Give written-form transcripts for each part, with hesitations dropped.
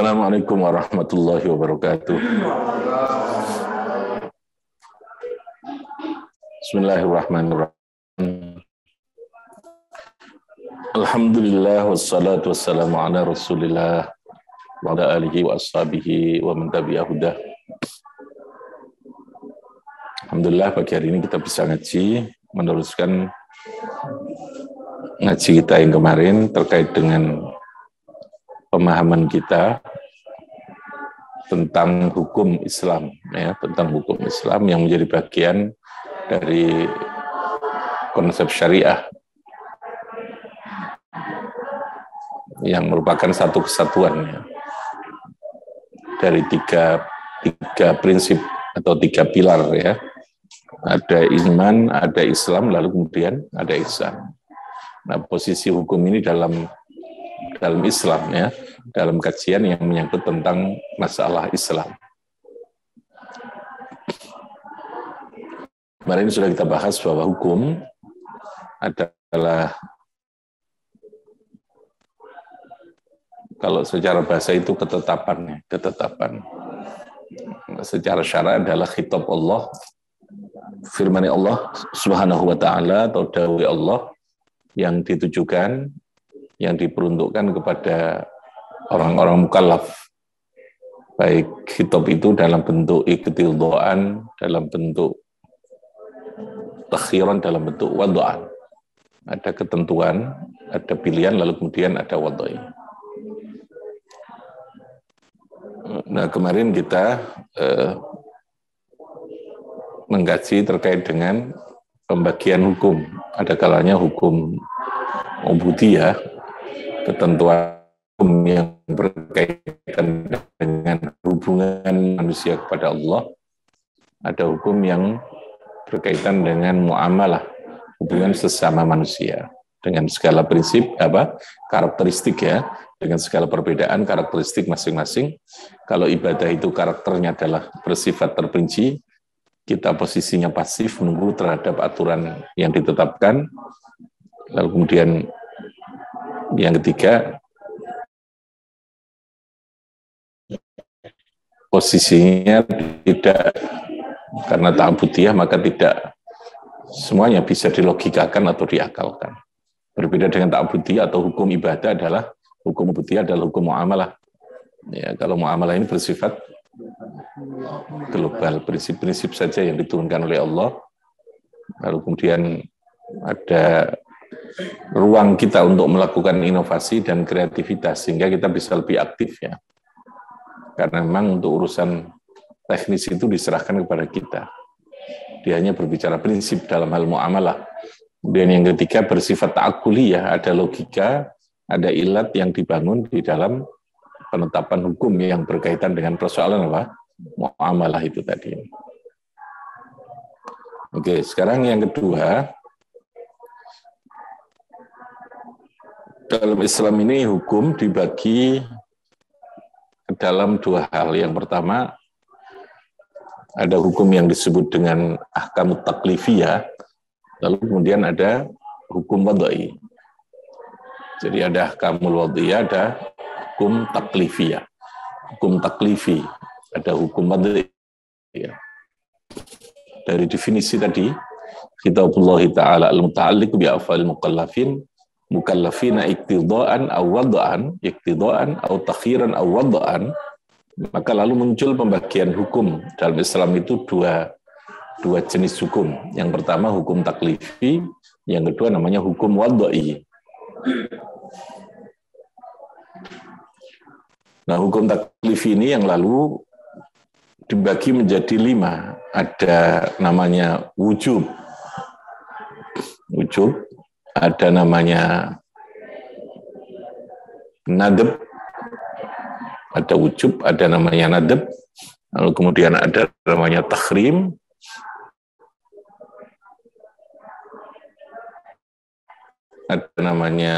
Assalamualaikum warahmatullahi wabarakatuh. Bismillahirrahmanirrahim. Alhamdulillah wassalatu wassalamu ala Rasulillah wa ala alihi wa ashabihi wa man tabi'ahu hudah. Alhamdulillah pagi hari ini kita bisa ngaji, meneruskan ngaji kita yang kemarin terkait dengan pemahaman kita tentang hukum Islam, ya, tentang hukum Islam yang menjadi bagian dari konsep syariah yang merupakan satu kesatuan, ya, dari tiga prinsip atau tiga pilar, ya. Ada iman, ada Islam, lalu kemudian ada ihsan. Nah, posisi hukum ini dalam Islam, ya, dalam kajian yang menyangkut tentang masalah Islam. Kemarin sudah kita bahas bahwa hukum adalah, kalau secara bahasa itu ketetapan. Secara syara adalah khitab Allah, firman Allah Subhanahu wa taala atau dawai Allah yang ditujukan, yang diperuntukkan kepada orang-orang mukallaf, baik khitab itu dalam bentuk iqtidaan, dalam bentuk takhiran, dalam bentuk wad'an. Ada ketentuan, ada pilihan, lalu kemudian ada wad'i. Nah, kemarin kita mengkaji terkait dengan pembagian hukum. Ada kalanya hukum ubudiyah, ketentuan hukum yang berkaitan dengan hubungan manusia kepada Allah. Ada hukum yang berkaitan dengan muamalah, hubungan sesama manusia dengan segala prinsip karakteristik, ya, dengan segala perbedaan karakteristik masing-masing. Kalau ibadah itu karakternya adalah bersifat terperinci, kita posisinya pasif menunggu terhadap aturan yang ditetapkan. Lalu kemudian yang ketiga, posisinya tidak, karena ta'budiyah maka tidak semuanya bisa dilogikakan atau diakalkan. Berbeda dengan ta'budiyah atau hukum ibadah adalah hukum ubudiyah adalah hukum muamalah. Ya, kalau muamalah ini bersifat global, prinsip-prinsip saja yang diturunkan oleh Allah. Lalu kemudian ada ruang kita untuk melakukan inovasi dan kreativitas sehingga kita bisa lebih aktif, ya. Karena memang untuk urusan teknis itu diserahkan kepada kita. Dia hanya berbicara prinsip dalam hal muamalah. Kemudian yang ketiga bersifat ta'akuli, ya, ada logika, ada ilat yang dibangun di dalam penetapan hukum yang berkaitan dengan persoalan muamalah itu tadi. Oke, sekarang yang kedua, dalam Islam ini hukum dibagi ke dalam dua hal. Yang pertama, ada hukum yang disebut dengan ahkamut taklifiyah, lalu kemudian ada hukum wad'i. Jadi ada ahkamul wad'iyah, ada hukum taklifiyah. Hukum taklifi, ada hukum wad'i. Dari definisi tadi, kitabullah ta'ala al-muta'alliq bi af'alil mukallafina iktidaan aw wad'an, iktidaan aw takhiran aw wad'an. Maka lalu muncul pembagian hukum. Dalam Islam itu dua jenis hukum. Yang pertama hukum taklifi, yang kedua namanya hukum wad'i. Nah, hukum taklifi ini yang lalu dibagi menjadi 5. Ada namanya wujub, ada namanya nadab, ada wujub, ada namanya nadab, lalu kemudian ada namanya takhrim, ada namanya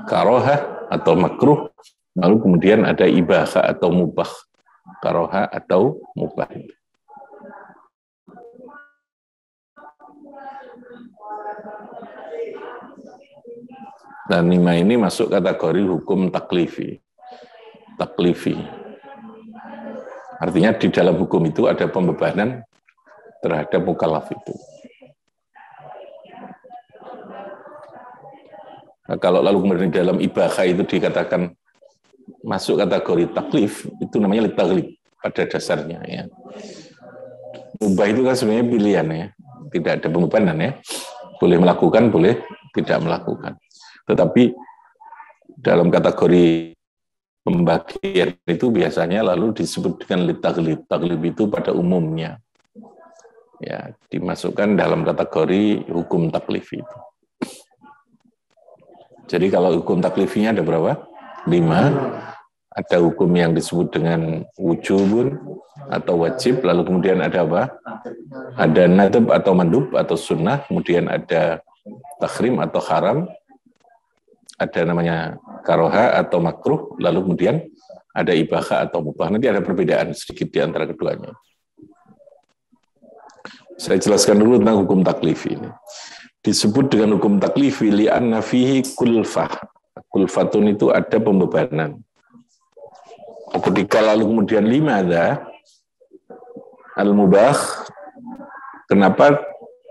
karohah atau makruh, lalu kemudian ada ibahah atau mubah, karohah atau mubah. Dan 5 ini masuk kategori hukum taklifi. taklifi. Artinya di dalam hukum itu ada pembebanan terhadap mukallaf itu. Nah, kalau lalu kemudian dalam ibahah itu dikatakan masuk kategori taklif, itu namanya litaglib pada dasarnya. Ya. Mubah itu kan sebenarnya pilihan ya, tidak ada pembebanan ya. Boleh melakukan, boleh tidak melakukan. Tetapi dalam kategori pembagian itu biasanya lalu disebut dengan litaglib. Taglib itu pada umumnya ya dimasukkan dalam kategori hukum taklif itu. Jadi kalau hukum taklifinya ada berapa? 5. Ada hukum yang disebut dengan wujubun atau wajib, lalu kemudian ada apa? Ada nadab atau mandub atau sunnah, kemudian ada tahrim atau haram, ada namanya karoha atau makruh, lalu kemudian ada ibahah atau mubah. Nanti ada perbedaan sedikit di antara keduanya. Saya jelaskan dulu tentang hukum taklifi ini. Disebut dengan hukum taklifi li'anna fihi kulfah. Kulfatun itu ada pembebanan. Ketika lalu kemudian 5 ada al-mubah, kenapa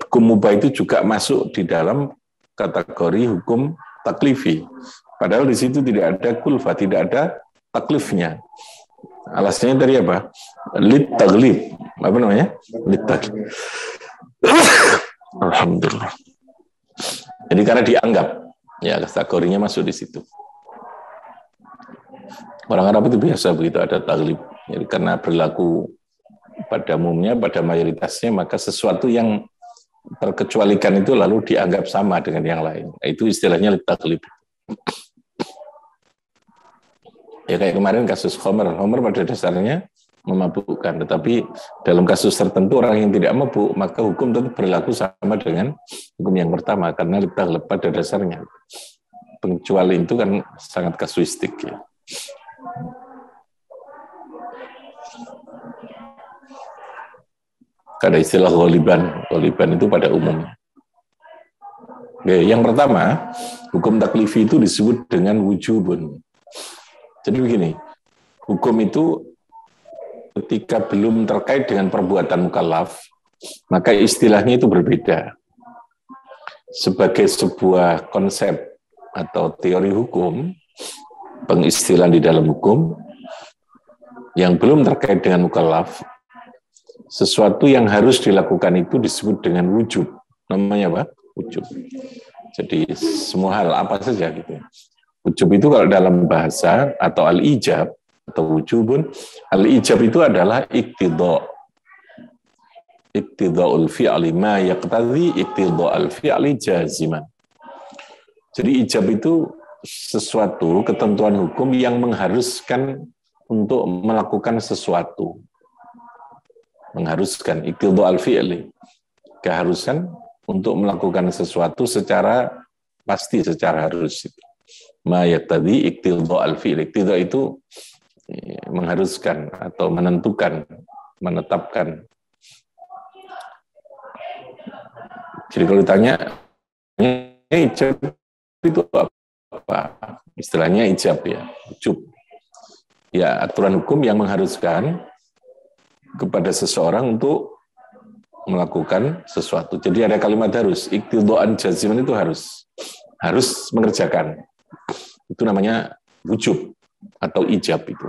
hukum mubah itu juga masuk di dalam kategori hukum taklifi? Padahal di situ tidak ada kulfah, tidak ada taklifnya. Alasannya dari apa? Lit taglib. Apa namanya? Lit taglib. Alhamdulillah. Jadi karena dianggap, ya kategorinya masuk di situ. Orang Arab itu biasa begitu ada taglib. Jadi karena berlaku pada umumnya, pada mayoritasnya, maka sesuatu yang terkecualikan itu lalu dianggap sama dengan yang lain. Itu istilahnya taglib. Ya kayak kemarin kasus Homer. Homer pada dasarnya memabukkan, tetapi dalam kasus tertentu orang yang tidak mabuk, maka hukum tetap berlaku sama dengan hukum yang pertama, karena taglib pada dasarnya. Pengecuali itu kan sangat kasuistik ya. Ada istilah ghaliban. Ghaliban itu pada umumnya. Oke, yang pertama, hukum taklifi itu disebut dengan wujubun. Jadi begini, hukum itu ketika belum terkait dengan perbuatan mukallaf, maka istilahnya itu berbeda. Sebagai sebuah konsep atau teori hukum, pengistilahan di dalam hukum, yang belum terkait dengan mukallaf, sesuatu yang harus dilakukan itu disebut dengan wujub. Namanya apa? Wujub. Jadi semua hal apa saja gitu. Wujub itu kalau dalam bahasa atau al-ijab atau wujubun, al-ijab itu adalah iqtida. Iqtida'ul fi'li ma yaqtadhi iqtida'al fi'li jaziman. Jadi ijab itu sesuatu ketentuan hukum yang mengharuskan untuk melakukan sesuatu. Mengharuskan iqtida'al fi'li. Keharusan untuk melakukan sesuatu secara pasti, secara harus. Ma yaqtadhi iqtida'al fi'li. Iqtida' itu mengharuskan atau menentukan, menetapkan. Jadi kalau ditanya, ijab itu apa? Istilahnya ijab ya, wujub. Ya, aturan hukum yang mengharuskan kepada seseorang untuk melakukan sesuatu. Jadi ada kalimat harus, iqtidaan jaziman itu harus mengerjakan. Itu namanya wujub atau ijab itu.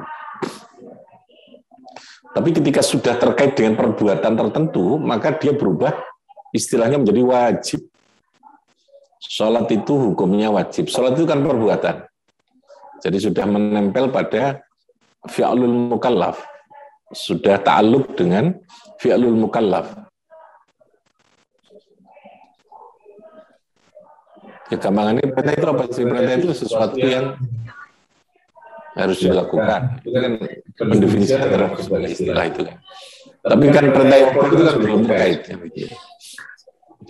Tapi ketika sudah terkait dengan perbuatan tertentu, maka dia berubah istilahnya menjadi wajib. Sholat itu hukumnya wajib. Sholat itu kan perbuatan. Jadi sudah menempel pada fi'lul mukallaf. Sudah ta'alluq dengan fi'lul mukallaf. Ya gampangannya perintah itu apa sih? Perintah itu sesuatu yang harus dilakukan. Itu kan mendefinisikan terhadap sebagai istilah itu kan. Tapi kan perintah itu kan belum terkait.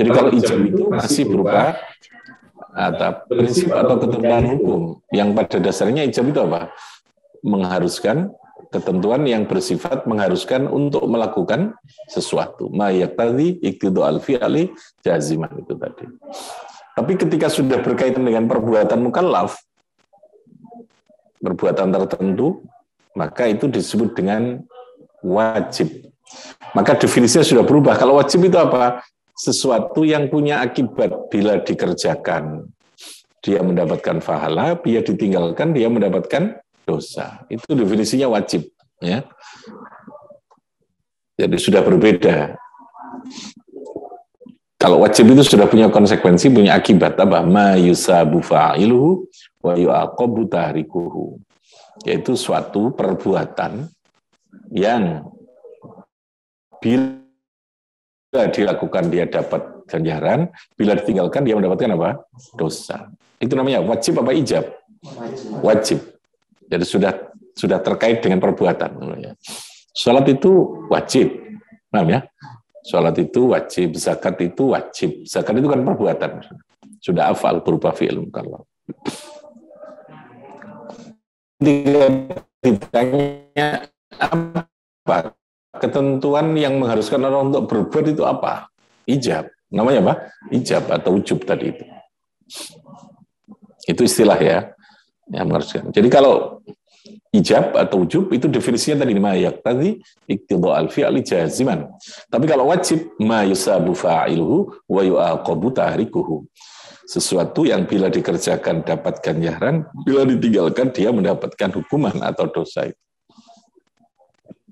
Jadi kalau ijab itu masih berupa prinsip atau ketentuan hukum yang pada dasarnya ijab itu apa? Mengharuskan ketentuan yang bersifat mengharuskan untuk melakukan sesuatu. Ma yaqtadhi iqtida'al fi'li jaziman itu tadi. Tapi ketika sudah berkaitan dengan perbuatan mukallaf, perbuatan tertentu, maka itu disebut dengan wajib. Maka definisinya sudah berubah. Kalau wajib itu apa? Sesuatu yang punya akibat bila dikerjakan, dia mendapatkan pahala, bila ditinggalkan, dia mendapatkan dosa. Itu definisinya wajib. Ya. Jadi sudah berbeda. Kalau wajib itu sudah punya konsekuensi, punya akibat apa? Ma yusabu fa'iluhu wa yu'aqabu tahrikuhu. Yaitu suatu perbuatan yang bila dilakukan dia dapat ganjaran, bila ditinggalkan dia mendapatkan apa? Dosa. Itu namanya wajib apa ijab? Wajib. Jadi sudah terkait dengan perbuatan. Salat itu wajib. Paham ya? Salat itu wajib, zakat itu wajib. Zakat itu kan perbuatan. Sudah afal berupa fi'il mukallaf. Ditanya apa? Ketentuan yang mengharuskan orang untuk berbuat itu apa? Ijab. Namanya apa? Ijab atau ujub tadi itu. Itu istilah ya, yang mengharuskan. Jadi kalau ijab atau ujub itu definisinya tadi ma yaqtadi iqtida'al fi'li jaziman. Tapi kalau wajib ma yusabu fa'iluhu wa yu'aqabu tahrikuhu. Sesuatu yang bila dikerjakan dapat ganjaran, bila ditinggalkan dia mendapatkan hukuman atau dosa itu.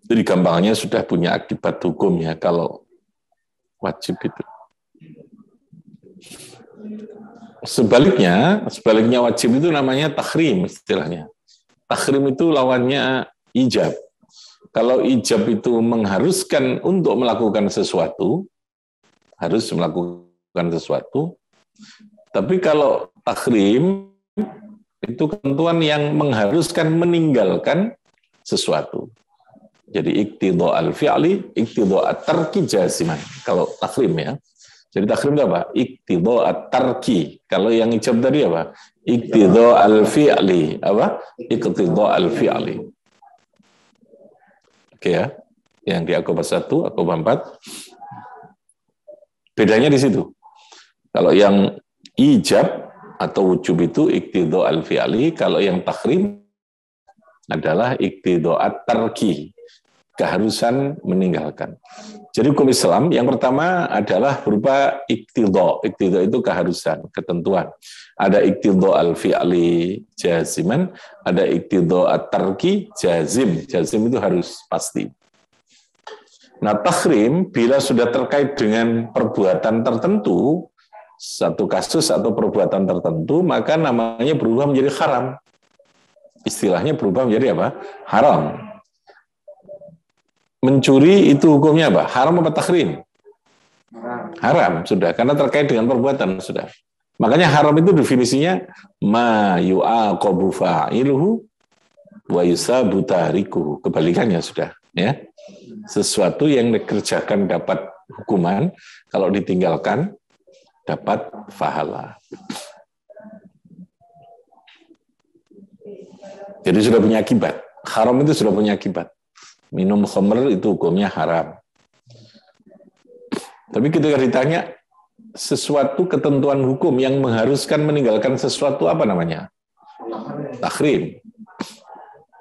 Jadi gampangnya sudah punya akibat hukum ya kalau wajib itu. Sebaliknya wajib itu namanya takhrim istilahnya. Takhrim itu lawannya ijab. Kalau ijab itu mengharuskan untuk melakukan sesuatu, harus melakukan sesuatu. Tapi kalau takhrim itu ketentuan yang mengharuskan meninggalkan sesuatu. Jadi iqtida'al fi'li, iqtida'at tarki jaziman. Kalau takhrim ya. Jadi takhrim itu apa? Iqtida'at tarki. Kalau yang ijab tadi apa? Iqtida'al fi'li. Apa? Iqtida'al fi'li. Oke ya. Yang di Aqobah 1, Aqobah 4. Bedanya di situ. Kalau yang ijab atau wujub itu iqtida'al fi'li. Kalau yang takhrim adalah iqtida'at tarki. Keharusan meninggalkan. Jadi hukum Islam yang pertama adalah berupa iqtidha. Iqtidha itu keharusan, ketentuan. Ada iqtidha al-fi'li jaziman, ada iqtidha at-tarki jazim. Jazim itu harus pasti. Nah, takhrim bila sudah terkait dengan perbuatan tertentu, satu kasus atau perbuatan tertentu, maka namanya berubah menjadi haram. Istilahnya berubah menjadi apa? Haram. Mencuri itu hukumnya apa? Haram apa takhrim? Haram sudah, karena terkait dengan perbuatan sudah. Makanya haram itu definisinya ma yu'aqabu fa'iluhu wa yusabu tarikuhu. Kebalikannya sudah, ya. Sesuatu yang dikerjakan dapat hukuman, kalau ditinggalkan dapat pahala. Jadi sudah punya akibat. Haram itu sudah punya akibat. Minum khamr itu hukumnya haram. Tapi ketika ditanya sesuatu ketentuan hukum yang mengharuskan meninggalkan sesuatu apa namanya? Takhrim.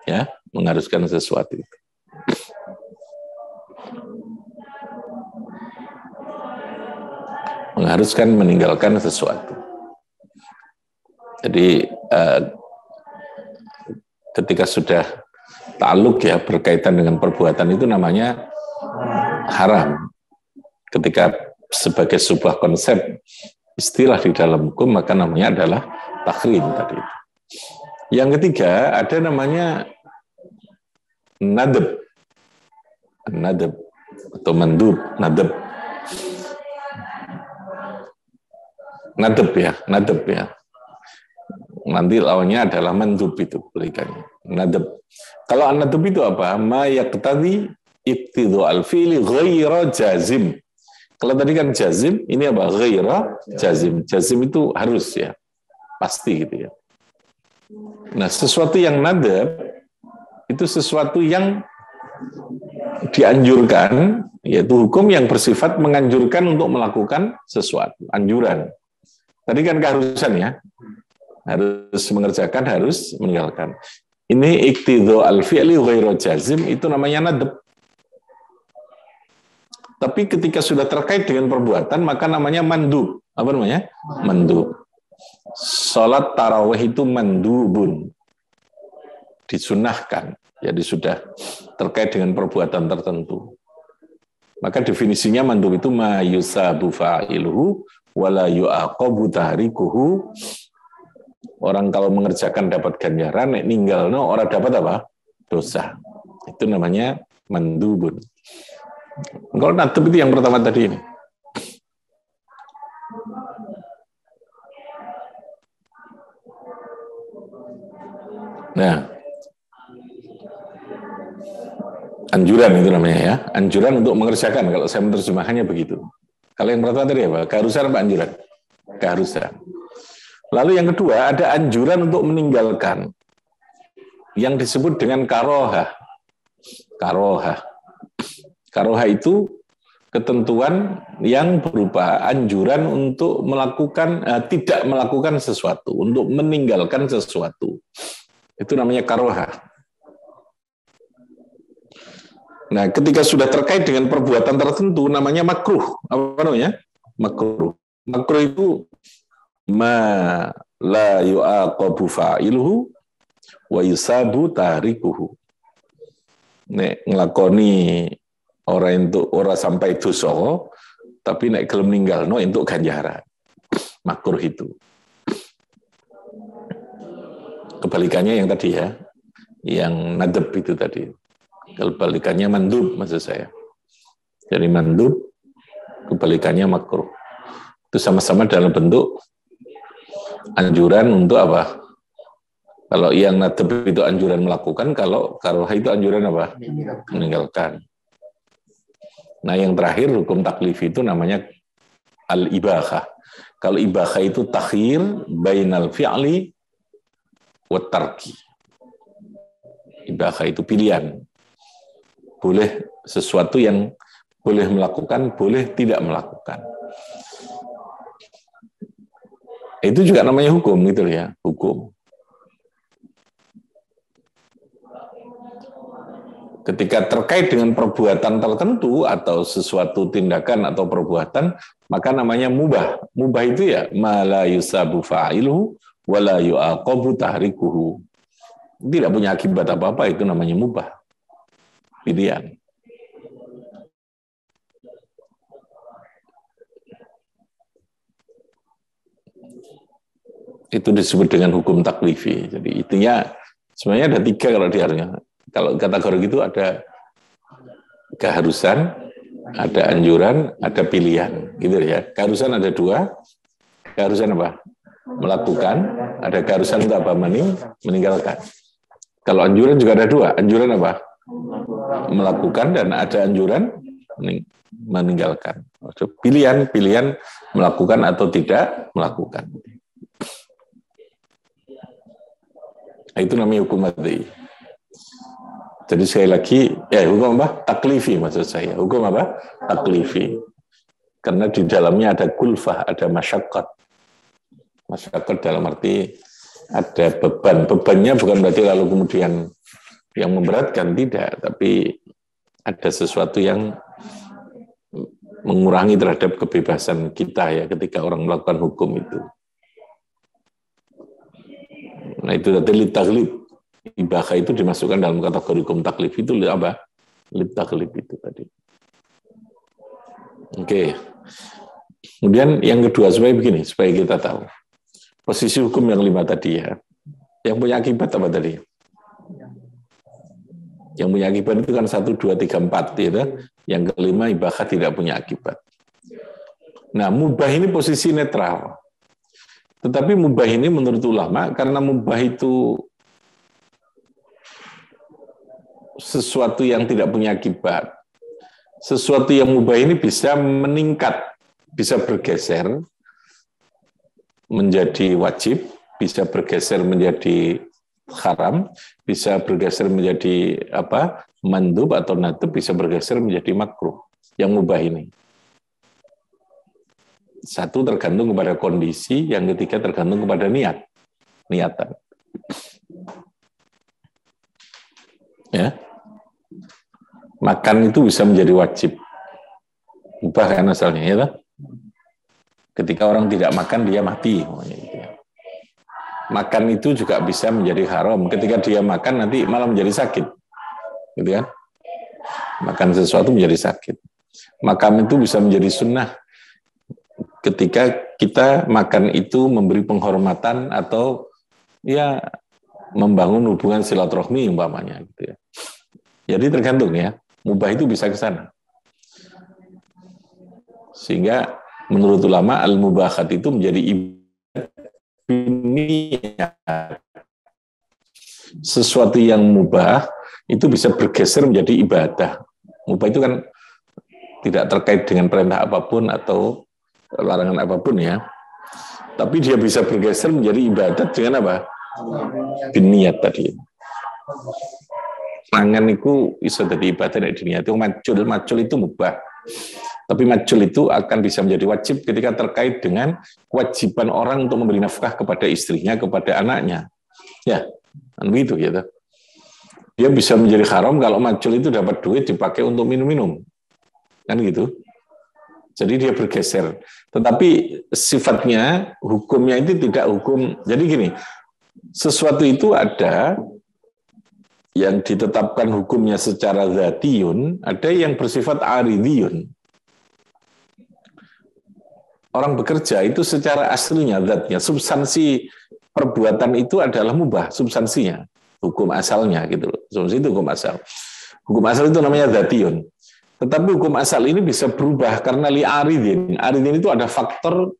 Ya, mengharuskan sesuatu itu. Mengharuskan meninggalkan sesuatu. Jadi ketika sudah ta'alluq ya berkaitan dengan perbuatan itu namanya haram. Ketika sebagai sebuah konsep istilah di dalam hukum maka namanya adalah takhrim tadi. Yang ketiga ada namanya nadab. Nadab atau mandub, nadab. Nadab ya. Nanti lawannya adalah mandub itu berikannya. Nadab. Kalau an-nadab itu apa? Ma yaqtadi iqtida'al fi'li ghaira jazim. Kalau tadi kan jazim, ini apa? Ghaira jazim. Jazim itu harus ya. Pasti gitu ya. Nah, sesuatu yang nadab itu sesuatu yang dianjurkan, yaitu hukum yang bersifat menganjurkan untuk melakukan sesuatu. Anjuran. Tadi kan keharusan ya. Harus mengerjakan, harus meninggalkan. Ini iktidho al-fi'li ghairu jazim, itu namanya nadab. Tapi ketika sudah terkait dengan perbuatan, maka namanya mandub. Apa namanya? Mandub. Salat tarawih itu mandubun. Disunahkan. Jadi sudah terkait dengan perbuatan tertentu. Maka definisinya mandub itu ma yusabu fa'iluhu wala yu'aqabu tahrikuhu. Orang kalau mengerjakan dapat ganjaran, nek ninggal no orang dapat apa? Dosa. Itu namanya mandubun. Kalau nadab itu yang pertama tadi ini. Nah, anjuran itu namanya ya. Anjuran untuk mengerjakan, kalau saya menerjemahkannya begitu. Kalau yang pertama tadi apa? Keharusan apa anjuran? Keharusan. Lalu yang kedua, ada anjuran untuk meninggalkan. Yang disebut dengan karohah. Karohah. Karohah itu ketentuan yang berupa anjuran untuk melakukan, tidak melakukan sesuatu, untuk meninggalkan sesuatu. Itu namanya karohah. Nah, ketika sudah terkait dengan perbuatan tertentu, namanya makruh. Apa namanya? Makruh. Makruh itu ma la yu'aqabu fa'iluhu wa yusabu tarikuhu. Nek nglakoni orang sampai dosa, tapi nek gelem ninggalno entuk ganjaran. Makruh itu. Kebalikannya yang tadi ya, yang nadab itu tadi. Kebalikannya mandub maksud saya. Jadi mandub, kebalikannya makruh. Itu sama-sama dalam bentuk anjuran untuk apa? Kalau yang nadab itu anjuran melakukan, kalau karohah itu anjuran apa? Meninggalkan. Nah yang terakhir hukum taklif itu namanya al-ibahah. Kalau ibahah itu takhir bainal fi'li wa tarki. Ibahah itu pilihan. Boleh sesuatu yang boleh melakukan, boleh tidak melakukan. Itu juga namanya hukum gitu ya, hukum. Ketika terkait dengan perbuatan tertentu atau sesuatu tindakan atau perbuatan, maka namanya mubah. Mubah itu ya ma la yusabu fa'iluhu wa la yu'aqabu tahrikuhu. Tidak punya akibat apa-apa, itu namanya mubah. Pilihan. Itu disebut dengan hukum taklifi. Jadi intinya sebenarnya ada 3 kalau diartinya. Kalau kategori itu ada keharusan, ada anjuran, ada pilihan, gitu ya. Keharusan ada 2. Keharusan apa? Melakukan. Ada keharusan untuk apa? Meninggalkan. Kalau anjuran juga ada 2. Anjuran apa? Melakukan, dan ada anjuran meninggalkan. Pilihan melakukan atau tidak melakukan. Nah, itu namanya hukum madhi. Jadi sekali lagi, hukum apa? Taklifi maksud saya. Hukum apa? Taklifi. Karena di dalamnya ada kulfah, ada masyaqqat. Masyaqqat dalam arti ada beban. Bebannya bukan berarti lalu kemudian yang memberatkan, tidak. Tapi ada sesuatu yang mengurangi terhadap kebebasan kita ya ketika orang melakukan hukum itu. Nah itu tadi litaglib. Ibahah itu dimasukkan dalam kategori hukum taklif itu apa? Litaglib itu tadi. Oke. Kemudian yang kedua supaya begini, supaya kita tahu. Posisi hukum yang 5 tadi ya. Yang punya akibat apa tadi? Yang punya akibat itu kan 1, 2, 3, 4 gitu. Yang kelima ibahah tidak punya akibat. Nah, mubah ini posisi netral. Tetapi mubah ini menurut ulama karena mubah itu sesuatu yang tidak punya akibat. Sesuatu yang mubah ini bisa meningkat, bisa bergeser menjadi wajib, bisa bergeser menjadi haram, bisa bergeser menjadi mandub atau nadab, bisa bergeser menjadi makruh. Yang mubah ini. Satu tergantung kepada kondisi, yang ketiga tergantung kepada niatan. Ya. Makan itu bisa menjadi wajib. Mubah kan asalnya, ya toh? Ketika orang tidak makan, dia mati. Makan itu juga bisa menjadi haram. Ketika dia makan, nanti malah menjadi sakit. Gitu kan? Makan sesuatu menjadi sakit. Makan itu bisa menjadi sunnah. Ketika kita makan itu memberi penghormatan atau ya membangun hubungan silaturahmi umpamanya. Gitu ya. Jadi tergantung ya. Mubah itu bisa ke sana. Sehingga menurut ulama al-mubahat itu menjadi ibadah. Sesuatu yang mubah itu bisa bergeser menjadi ibadah. Mubah itu kan tidak terkait dengan perintah apapun atau larangan apapun ya. Tapi dia bisa bergeser menjadi ibadat dengan apa? Biniat tadi. Mangan itu bisa jadi ibadah dari niat. Itu macul itu mubah. Tapi macul itu akan bisa menjadi wajib ketika terkait dengan kewajiban orang untuk memberi nafkah kepada istrinya, kepada anaknya. Ya, kan begitu gitu. Dia bisa menjadi haram kalau macul itu dapat duit dipakai untuk minum-minum. Kan gitu. Jadi dia bergeser. Tetapi sifatnya, hukumnya itu tidak hukum. Jadi gini, sesuatu itu ada yang ditetapkan hukumnya secara zatiyun, ada yang bersifat aridiyun. Orang bekerja itu secara aslinya, zatnya, substansi perbuatan itu adalah mubah, substansinya, hukum asalnya gitu loh. Substansi itu hukum asal. Hukum asal itu namanya zatiyun. Tetapi hukum asal ini bisa berubah karena li aridin. Aridin itu ada faktor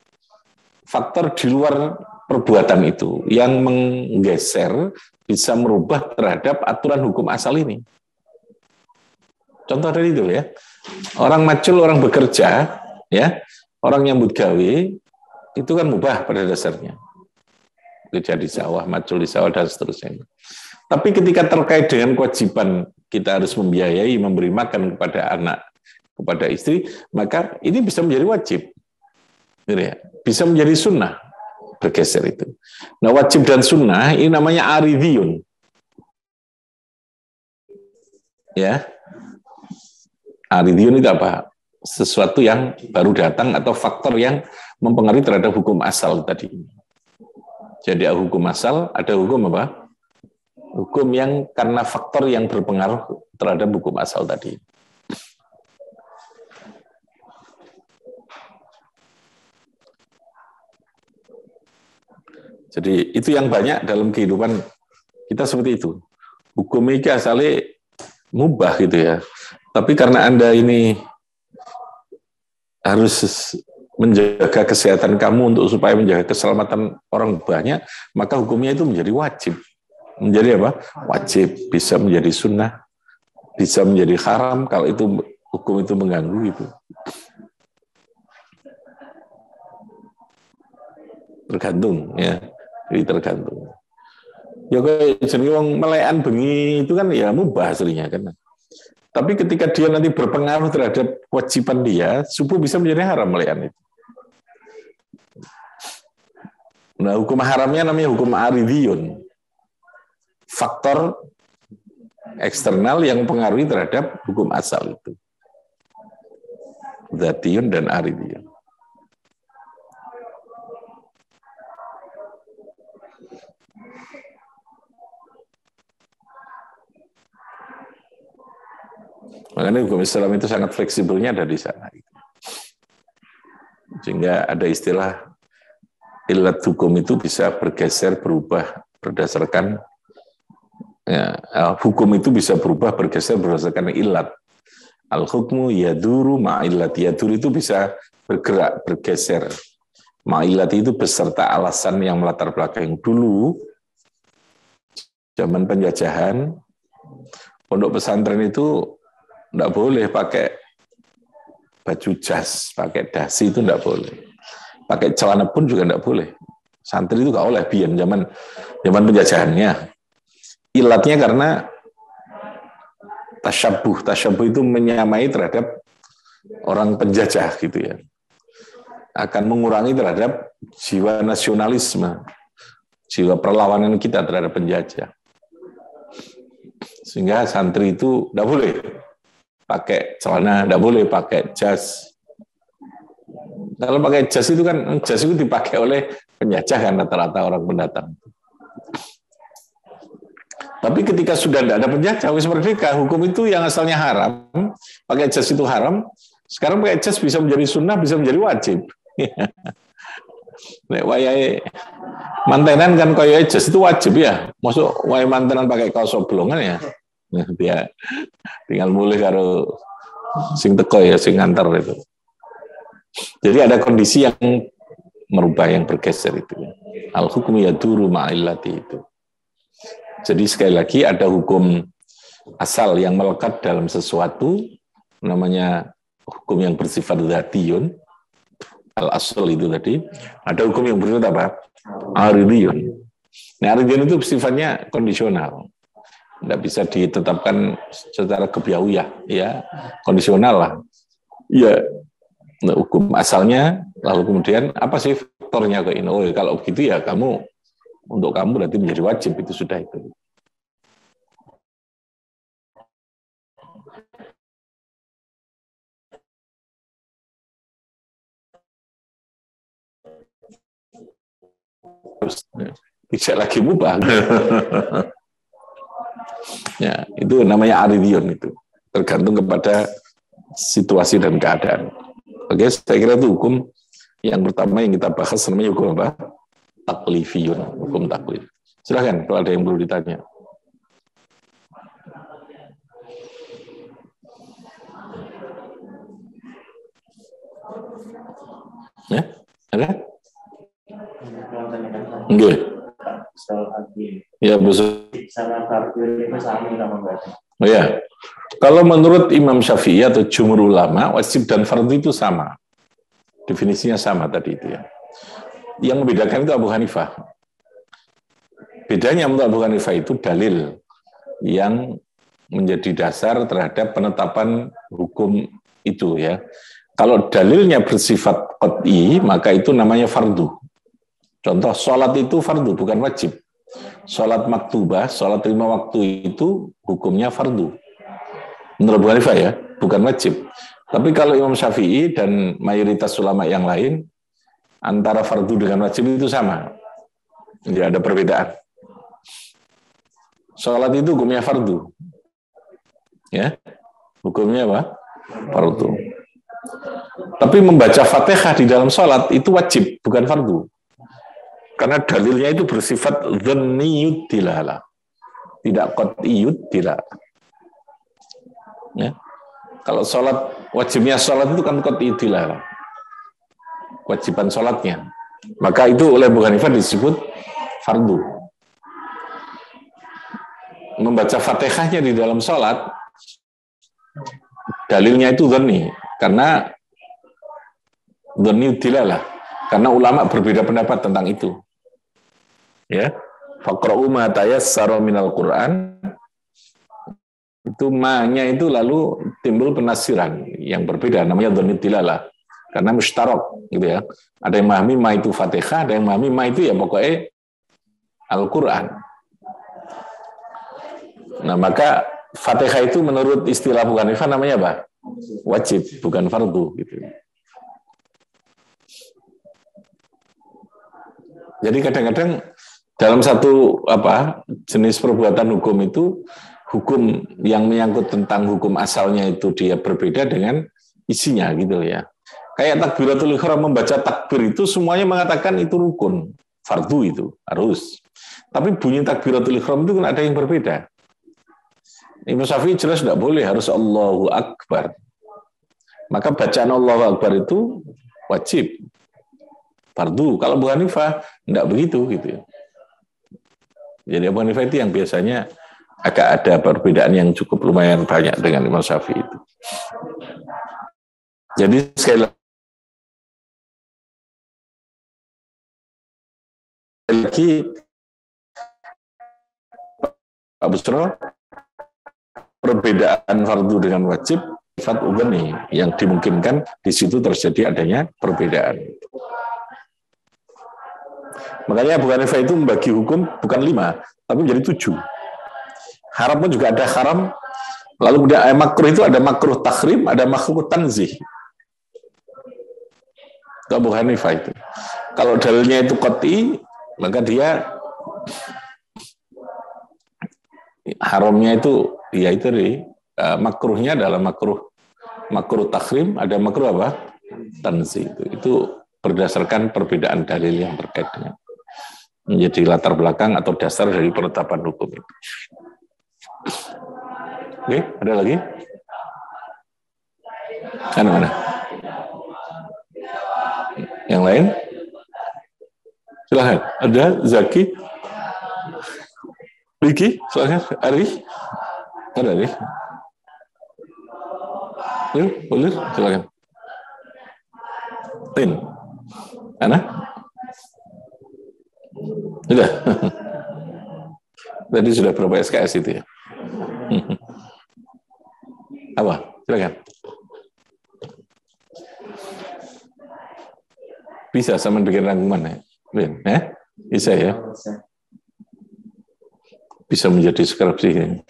di luar perbuatan itu yang menggeser, bisa merubah terhadap aturan hukum asal ini. Contoh dari itu ya, orang macul, orang bekerja, ya, orang nyambut gawe, itu kan mubah pada dasarnya. Kerja di sawah, macul di sawah, dan seterusnya. Tapi ketika terkait dengan kewajiban kita harus membiayai, memberi makan kepada anak, kepada istri, maka ini bisa menjadi wajib. Bisa menjadi sunnah. Bergeser itu. Nah, wajib dan sunnah ini namanya aridiyun. Ya. Aridiyun itu apa? Sesuatu yang baru datang atau faktor yang mempengaruhi terhadap hukum asal tadi. Jadi hukum asal, ada hukum apa? Hukum yang karena faktor yang berpengaruh terhadap hukum asal tadi. Jadi itu yang banyak dalam kehidupan kita seperti itu. Hukum ini asalnya mubah gitu ya. Tapi karena Anda ini harus menjaga kesehatan kamu untuk supaya menjaga keselamatan orang banyak, maka hukumnya itu menjadi wajib. Menjadi apa? Wajib. Bisa menjadi sunnah, bisa menjadi haram kalau itu hukum itu mengganggu itu. Tergantung ya. Jadi tergantung. Ya kayak jenenge wong melekan bengi itu kan ya mubah aslinya kan. Tapi ketika dia nanti berpengaruh terhadap kewajiban dia, subuh bisa menjadi haram melekan itu. Nah, hukum haramnya namanya hukum aridiyun. Faktor eksternal yang mempengaruhi terhadap hukum asal itu. Zatiyun dan aridiyun. Makanya hukum Islam itu sangat fleksibelnya ada di sana. Sehingga ada istilah ilat hukum itu bisa bergeser, berubah berdasarkan ya, hukum itu bisa berubah bergeser berdasarkan ilat. Al-hukmu yaduru ma'ilat. Yadur itu bisa bergerak, bergeser. Ma'ilat itu beserta alasan yang melatar belakang. Dulu, zaman penjajahan, pondok pesantren itu tidak boleh pakai baju jas, pakai dasi itu tidak boleh. Pakai celana pun juga tidak boleh. Santri itu nggak boleh biar zaman penjajahannya. Ilatnya karena tasyabuh itu menyamai terhadap orang penjajah gitu ya. Akan mengurangi terhadap jiwa nasionalisme, jiwa perlawanan kita terhadap penjajah. Sehingga santri itu tidak boleh pakai celana, tidak boleh pakai jas. Kalau pakai jas itu kan, jas itu dipakai oleh penjajah kan rata-rata orang pendatang. Tapi ketika sudah tidak ada penjajah, wis merdeka, hukum itu yang asalnya haram, pakai jas itu haram, sekarang pakai jas bisa menjadi sunnah, bisa menjadi wajib. Nek wayahe mantenan kan kaya jas itu wajib ya. Masuk wayahe mantenan pakai kaos oblongan ya. Dia tinggal mulih karo sing teko ya, sing nganter itu. Jadi ada kondisi yang merubah, yang bergeser itu. Al-hukmu yaduru ma'illati itu. Jadi sekali lagi ada hukum asal yang melekat dalam sesuatu, namanya hukum yang bersifat dzatiyun, al-asl itu tadi. Ada hukum yang bersifat apa? Aridiyun. Nah, aridiyun itu sifatnya kondisional. Tidak bisa ditetapkan secara gebiawiyah, ya, kondisional lah. Ya, hukum asalnya, lalu kemudian apa sih faktornya ke ini? Oh, kalau begitu ya kamu, untuk kamu berarti menjadi wajib, itu sudah itu. Terus, tidak lagi mubah. Ya, itu namanya aridiyun itu. Tergantung kepada situasi dan keadaan. Oke, saya kira itu hukum yang pertama yang kita bahas, namanya hukum apa? Taklifiyun, hukum taklif. Silahkan kalau ada yang perlu ditanya. Ya, ada? Enggak. Ya, betul. Oh ya, kalau menurut Imam Syafi'i atau jumhur ulama, wajib dan fardu itu sama. Definisinya sama tadi itu ya. Yang membedakan itu Abu Hanifah. Bedanya untuk Abu Hanifah itu dalil yang menjadi dasar terhadap penetapan hukum itu ya. Kalau dalilnya bersifat qat'i, maka itu namanya fardu. Contoh, sholat itu fardu, bukan wajib. Sholat maktubah, sholat 5 waktu itu hukumnya fardu. Menurut Abu Hanifah ya, bukan wajib. Tapi kalau Imam Syafi'i dan mayoritas ulama yang lain, antara fardu dengan wajib itu sama. Tidak ada perbedaan. Sholat itu hukumnya fardu. Ya, hukumnya apa? Fardu. Tapi membaca Fatihah di dalam sholat itu wajib, bukan fardu. Karena dalilnya itu bersifat dhanniyud dilalah. Tidak qat'iyud dilalah. Ya. Kalau sholat, wajibnya sholat itu kan qat'iyud dilalah. Kewajiban sholatnya. Maka itu oleh Abu Hanifah disebut fardu. Membaca Fatihahnya di dalam sholat, dalilnya itu dhanni. Karena dhanniyud dilalah. Karena ulama berbeda pendapat tentang itu. Ya, faqra'u ma tayassara minal Qur'an, itu ma-nya itu lalu timbul penafsiran yang berbeda, namanya dhanniyud dilalah, karena mustarak gitu ya. Ada yang memahami ma itu Fatihah, ada yang memahami ma itu ya pokoknya Al-Qur'an. Nah, maka Fatihah itu menurut istilah Abu Hanifah namanya apa? Wajib, bukan fardu gitu. Jadi kadang-kadang dalam satu jenis perbuatan hukum itu, hukum yang menyangkut tentang hukum asalnya itu dia berbeda dengan isinya gitu ya. Kayak takbiratul ihram, membaca takbir itu semuanya mengatakan itu rukun, fardu itu harus. Tapi bunyi takbiratul ihram itu kan ada yang berbeda. Imam Syafi'i jelas tidak boleh, harus Allahu Akbar. Maka bacaan Allahu Akbar itu wajib, fardu. Kalau Abu Hanifah tidak begitu gitu ya. Jadi Abu Hanifah itu yang biasanya agak ada perbedaan yang cukup lumayan banyak dengan Imam Syafi'i itu. Jadi sekali lagi Pak Busro, perbedaan fardu dengan wajib sifat ugani yang dimungkinkan di situ terjadi adanya perbedaan. Makanya Abu Hanifah itu membagi hukum bukan 5, tapi menjadi 7. Haram pun juga ada haram. Lalu kemudian makruh itu ada makruh tahrim, ada makruh tanzih. Itu Abu Hanifah itu. Kalau dalilnya itu qat'i, maka dia haramnya itu ya itu makruhnya adalah makruh tahrim, ada makruh apa? Tanzih. Itu berdasarkan perbedaan dalil yang terkait dengan menjadi latar belakang atau dasar dari penetapan hukum itu. Oke, ada lagi? Mana? Yang lain? Silahkan. Ada Zaki? Riki? Silahkan. Ari? Ada Ari? Boleh? Silahkan. Tin? Ana? Sudah? Tadi sudah berapa SKS itu ya? Apa? Silakan. Bisa sama bikin rangkuman ya? Bisa ya? Bisa menjadi skripsi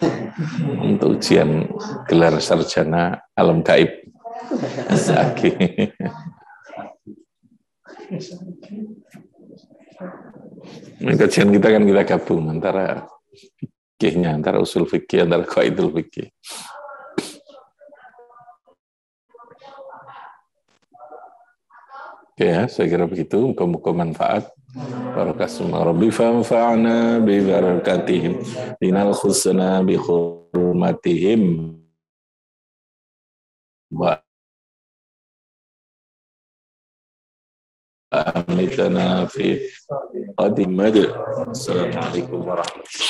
untuk ujian gelar sarjana alam gaib. Zaki. Kajian kita kan kita gabung antara fikihnya, antara usul fikih, antara qaidul fikih. Oke ya, saya kira begitu. Muka-muka manfaat. Barakasumma rabbi fanfa'na bi barakatihim dinal khusna bi hurmatihim wa amitana fi qadimad. Assalamualaikum warahmatullahi wabarakatuh.